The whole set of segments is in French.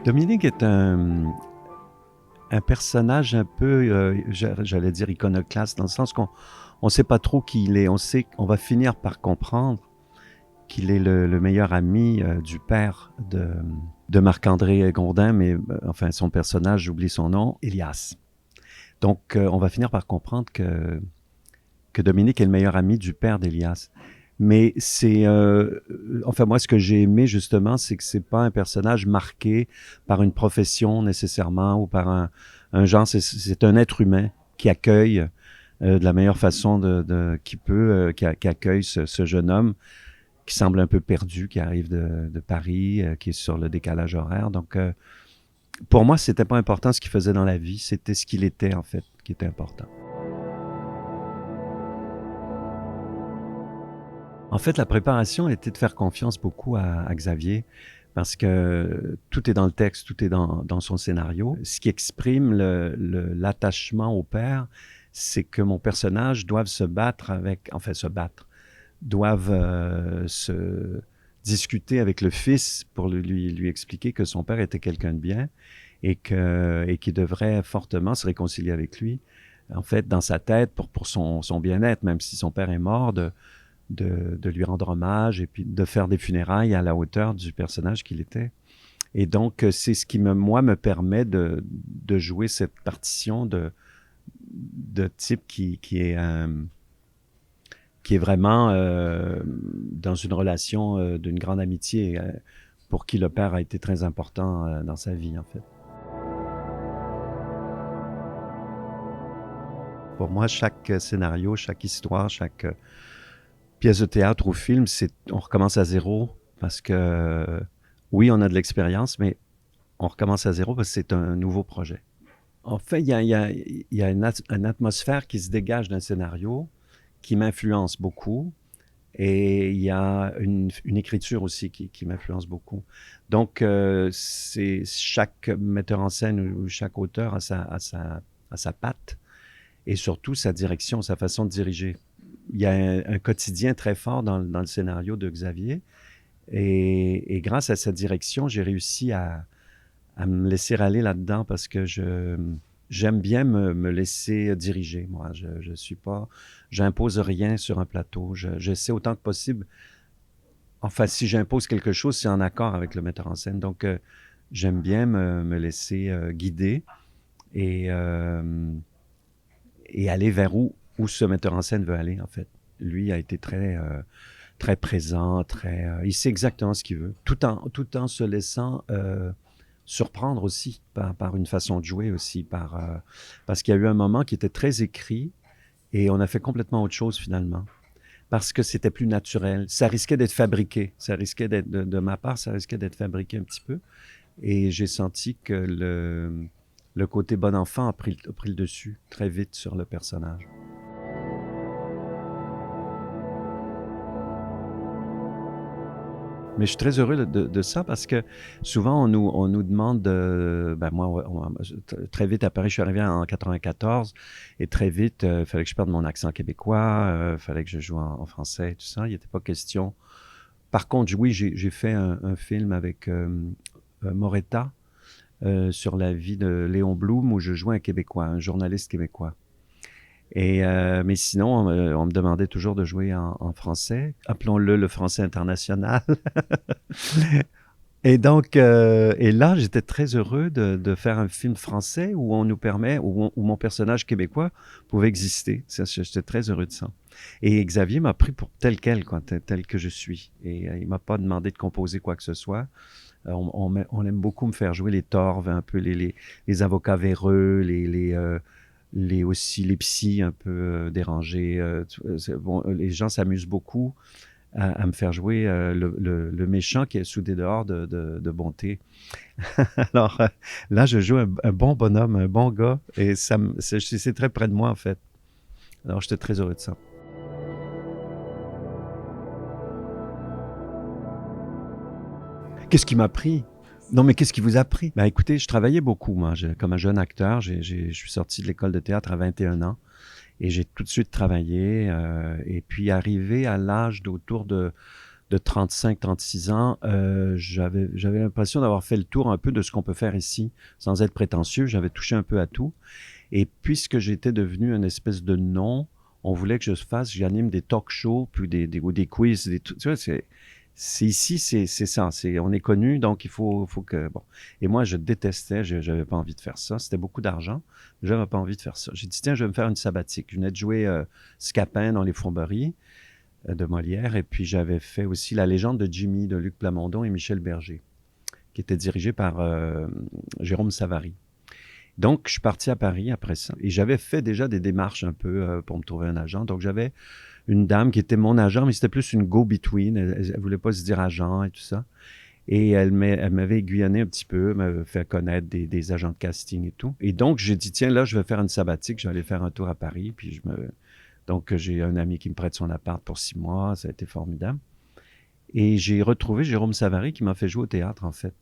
Dominique est un personnage un peu, j'allais dire iconoclaste, dans le sens qu'on ne sait pas trop qui il est. On sait qu'on va finir par comprendre qu'il est le meilleur ami du père de Marc-André Gondin, mais enfin son personnage, j'oublie son nom, Elias. Donc on va finir par comprendre que Dominique est le meilleur ami du père d'Elias. Mais c'est, enfin moi ce que j'ai aimé justement, c'est que c'est pas un personnage marqué par une profession nécessairement ou par un genre. C'est un être humain qui accueille de la meilleure façon qui peut, qui accueille ce jeune homme qui semble un peu perdu, qui arrive de Paris, qui est sur le décalage horaire. Donc pour moi, c'était pas important ce qu'il faisait dans la vie, c'était ce qu'il était en fait qui était important. En fait, la préparation était de faire confiance beaucoup à Xavier parce que tout est dans le texte, tout est dans son scénario. Ce qui exprime l'attachement au père, c'est que mon personnage doive se battre avec, enfin se battre, doivent se discuter avec le fils pour lui expliquer que son père était quelqu'un de bien et qu'il devrait fortement se réconcilier avec lui. En fait, dans sa tête, pour son bien-être, même si son père est mort, de lui rendre hommage et puis de faire des funérailles à la hauteur du personnage qu'il était. Et donc, c'est ce qui, moi, me permet de jouer cette partition de type qui est vraiment dans une relation d'une grande amitié pour qui le père a été très important dans sa vie, en fait. Pour moi, chaque scénario, chaque histoire, chaque pièce de théâtre ou film, on recommence à zéro parce que oui, on a de l'expérience, mais on recommence à zéro parce que c'est un nouveau projet. En fait, il y a une atmosphère qui se dégage d'un scénario qui m'influence beaucoup et il y a une écriture aussi qui m'influence beaucoup. Donc, c'est chaque metteur en scène ou chaque auteur a sa patte et surtout sa direction, sa façon de diriger. Il y a un quotidien très fort dans le scénario de Xavier. Et grâce à cette direction, j'ai réussi à me laisser aller là-dedans parce que j'aime bien me laisser diriger. Moi, je suis pas, j'impose rien sur un plateau. J'essaie autant que possible. Enfin, si j'impose quelque chose, c'est en accord avec le metteur en scène. Donc, j'aime bien me laisser guider et, euh, et aller vers où ce metteur en scène veut aller, en fait. Lui a été très présent, il sait exactement ce qu'il veut, tout en se laissant surprendre aussi par une façon de jouer aussi, parce qu'il y a eu un moment qui était très écrit et on a fait complètement autre chose finalement. Parce que c'était plus naturel. Ça risquait d'être fabriqué. Ça risquait d'être, de ma part, ça risquait d'être fabriqué un petit peu. Et j'ai senti que le côté bon enfant a pris le dessus très vite sur le personnage. Mais je suis très heureux de ça parce que souvent on nous demande ben moi très vite à Paris, je suis arrivé en 94 et très vite il fallait que je perde mon accent québécois, il fallait que je joue en français, tout ça, il n'était pas question. Par contre, oui, j'ai fait un film avec Moretta sur la vie de Léon Blum où je jouais un Québécois, un journaliste québécois. Mais sinon, on me demandait toujours de jouer en français. Appelons-le le français international. Et donc, et là, j'étais très heureux de faire un film français où on nous permet, où mon personnage québécois pouvait exister. J'étais très heureux de ça. Et Xavier m'a pris pour tel quel, quoi, tel que je suis. Et il m'a pas demandé de composer quoi que ce soit. On aime beaucoup me faire jouer les torves, un peu les avocats véreux, aussi les psys un peu dérangés. Bon, les gens s'amusent beaucoup à me faire jouer le méchant qui est soudé dehors de bonté. Alors là, je joue un bon bonhomme, un bon gars, et c'est très près de moi en fait. Alors j'étais très heureux de ça. Qu'est-ce qui m'a pris? Non, mais qu'est-ce qui vous a pris? Ben écoutez, je travaillais beaucoup, moi. Comme un jeune acteur, je suis sorti de l'école de théâtre à 21 ans et j'ai tout de suite travaillé. Et puis arrivé à l'âge d'autour de de 35-36 ans, j'avais l'impression d'avoir fait le tour un peu de ce qu'on peut faire ici, sans être prétentieux. J'avais touché un peu à tout. Et puisque j'étais devenu une espèce de nom, on voulait que j'anime des talk shows, puis ou des quiz, tu vois, c'est ici, c'est ça. On est connu, donc faut que, bon. Et moi, je détestais, j'avais pas envie de faire ça. C'était beaucoup d'argent. J'avais pas envie de faire ça. J'ai dit, tiens, je vais me faire une sabbatique. Je venais de jouer Scapin dans Les Fourberies de Molière, et puis j'avais fait aussi La légende de Jimmy de Luc Plamondon et Michel Berger, qui était dirigé par Jérôme Savary. Donc, je suis parti à Paris après ça. Et j'avais fait déjà des démarches un peu pour me trouver un agent. Donc, j'avais une dame qui était mon agent, mais c'était plus une go-between. Elle voulait pas se dire agent et tout ça. Et elle m'avait aiguillonné un petit peu, m'avait fait connaître des agents de casting et tout. Et donc, j'ai dit, tiens, là, je vais faire une sabbatique. Je vais aller faire un tour à Paris. Puis, donc, j'ai un ami qui me prête son appart pour 6 mois. Ça a été formidable. Et j'ai retrouvé Jérôme Savary qui m'a fait jouer au théâtre, en fait.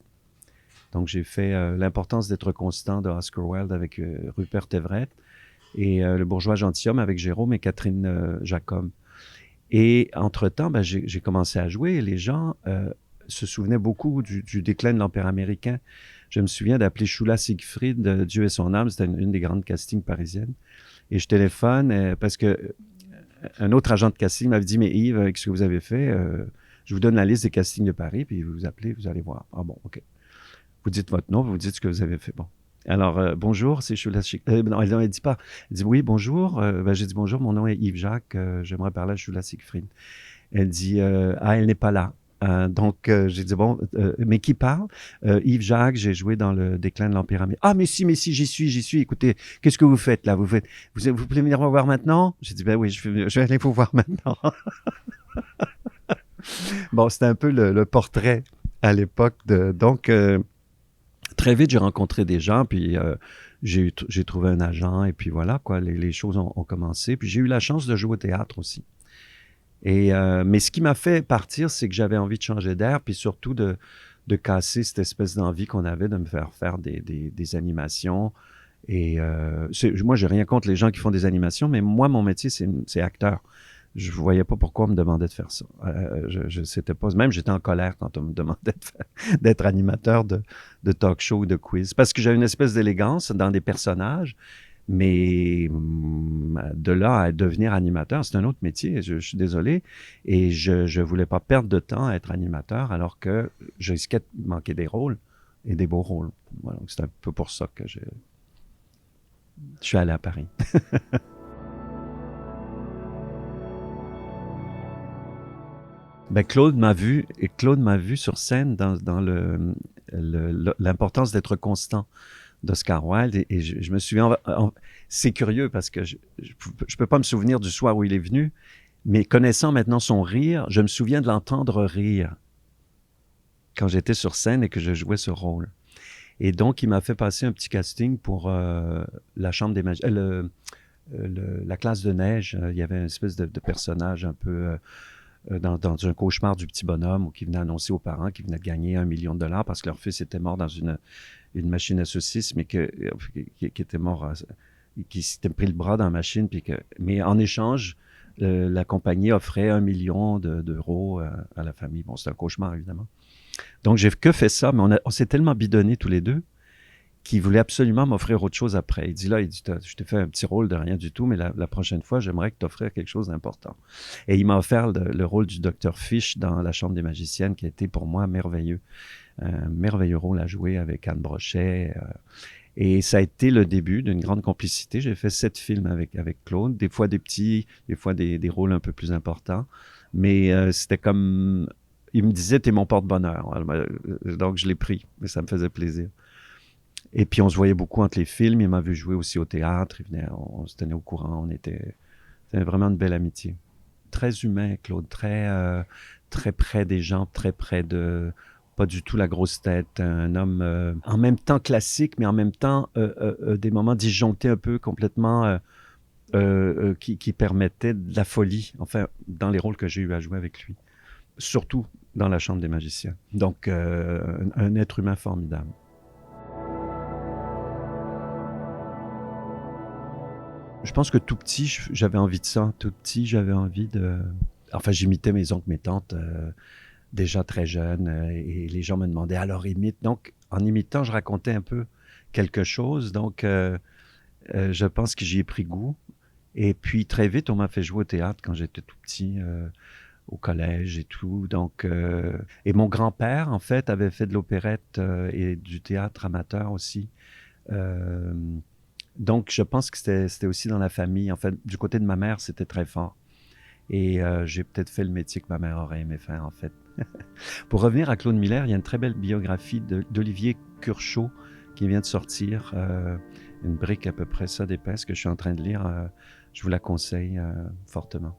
Donc, j'ai fait L'importance d'être constant de Oscar Wilde avec Rupert Everett et Le bourgeois gentilhomme avec Jérôme et Catherine Jacob. Et entre-temps, ben, j'ai commencé à jouer et les gens se souvenaient beaucoup du déclin de l'Empire américain. Je me souviens d'appeler Shula Siegfried, Dieu et son âme, c'était une des grandes castings parisiennes. Et je téléphone parce que un autre agent de casting m'avait dit, mais Yves, avec ce que vous avez fait, je vous donne la liste des castings de Paris, puis vous appelez, vous allez voir. Ah bon, OK. Vous dites votre nom, vous dites ce que vous avez fait. Bon. Alors, bonjour, c'est Shula Siegfried. Non, elle ne dit pas. Elle dit, oui, bonjour. Ben, j'ai dit, bonjour, mon nom est Yves Jacques. J'aimerais parler à Shula Siegfried. Elle dit, elle n'est pas là. Donc, j'ai dit, bon, mais qui parle? Yves Jacques, j'ai joué dans le déclin de l'Empire américain. Ah, mais si, j'y suis. Écoutez, qu'est-ce que vous faites là? Vous pouvez venir me voir maintenant? J'ai dit, ben oui, je vais aller vous voir maintenant. Bon, c'était un peu le portrait à l'époque. Donc, très vite, j'ai rencontré des gens, puis j'ai trouvé un agent, et puis voilà, quoi, les choses ont commencé. Puis j'ai eu la chance de jouer au théâtre aussi. Mais ce qui m'a fait partir, c'est que j'avais envie de changer d'air, puis surtout de casser cette espèce d'envie qu'on avait de me faire des animations. Et moi, j'ai rien contre les gens qui font des animations, mais moi, mon métier, c'est acteur. Je ne voyais pas pourquoi on me demandait de faire ça. C'était pas, même j'étais en colère quand on me demandait d'être animateur de talk show ou de quiz. Parce que j'avais une espèce d'élégance dans des personnages, mais de là à devenir animateur, c'est un autre métier. Je suis désolé. Et je ne voulais pas perdre de temps à être animateur alors que je risquais de manquer des rôles et des beaux rôles. Voilà, donc c'est un peu pour ça que je suis allé à Paris. Ben Claude m'a vu sur scène dans l'importance d'être constant d'Oscar Wilde et je me souviens, c'est curieux parce que je peux pas me souvenir du soir où il est venu, mais connaissant maintenant son rire, je me souviens de l'entendre rire quand j'étais sur scène et que je jouais ce rôle. Et donc, il m'a fait passer un petit casting pour la Chambre des Magies, la classe de neige. Il y avait une espèce de personnage un peu dans un cauchemar du petit bonhomme qui venait annoncer aux parents qu'ils venaient de gagner $1 million parce que leur fils était mort dans une machine à saucisses, mais qui était mort, qui s'était pris le bras dans la machine, mais en échange, la compagnie offrait $1 million d'euros à la famille. Bon, c'est un cauchemar, évidemment. Donc, j'ai que fait ça, mais on s'est tellement bidonnés tous les deux qu'il voulait absolument m'offrir autre chose après. Il dit, je t'ai fait un petit rôle de rien du tout, mais la prochaine fois, j'aimerais que tu offres quelque chose d'important. Et il m'a offert le rôle du Dr. Fish dans La Chambre des magiciennes, qui a été pour moi merveilleux. Un merveilleux rôle à jouer avec Anne Brochet. Et ça a été le début d'une grande complicité. J'ai fait 7 films avec Claude, des fois des petits, des fois des rôles un peu plus importants. Mais c'était comme... Il me disait, t'es mon porte-bonheur. Donc, je l'ai pris, mais ça me faisait plaisir. Et puis, on se voyait beaucoup entre les films. Il m'a vu jouer aussi au théâtre. On se tenait au courant. C'était vraiment une belle amitié. Très humain, Claude. Très près des gens, très près de... Pas du tout la grosse tête. Un homme en même temps classique, mais en même temps des moments disjonctés un peu complètement qui permettaient de la folie. Enfin, dans les rôles que j'ai eu à jouer avec lui. Surtout dans La Chambre des magiciens. Donc, un être humain formidable. Je pense que tout petit, j'avais envie de ça. Tout petit, j'avais envie de... Enfin, j'imitais mes oncles, mes tantes. déjà très jeune, et les gens me demandaient alors imite. Donc en imitant, je racontais un peu quelque chose. Donc je pense que j'y ai pris goût. Et puis très vite, on m'a fait jouer au théâtre quand j'étais tout petit, au collège et tout. Donc, et mon grand-père, en fait, avait fait de l'opérette et du théâtre amateur aussi. Euh, donc, je pense que c'était aussi dans la famille. En fait, du côté de ma mère, c'était très fort. Et j'ai peut-être fait le métier que ma mère aurait aimé faire, en fait. Pour revenir à Claude Miller, il y a une très belle biographie d'Olivier Curchod qui vient de sortir, une brique à peu près ça d'épaisse que je suis en train de lire. Je vous la conseille fortement.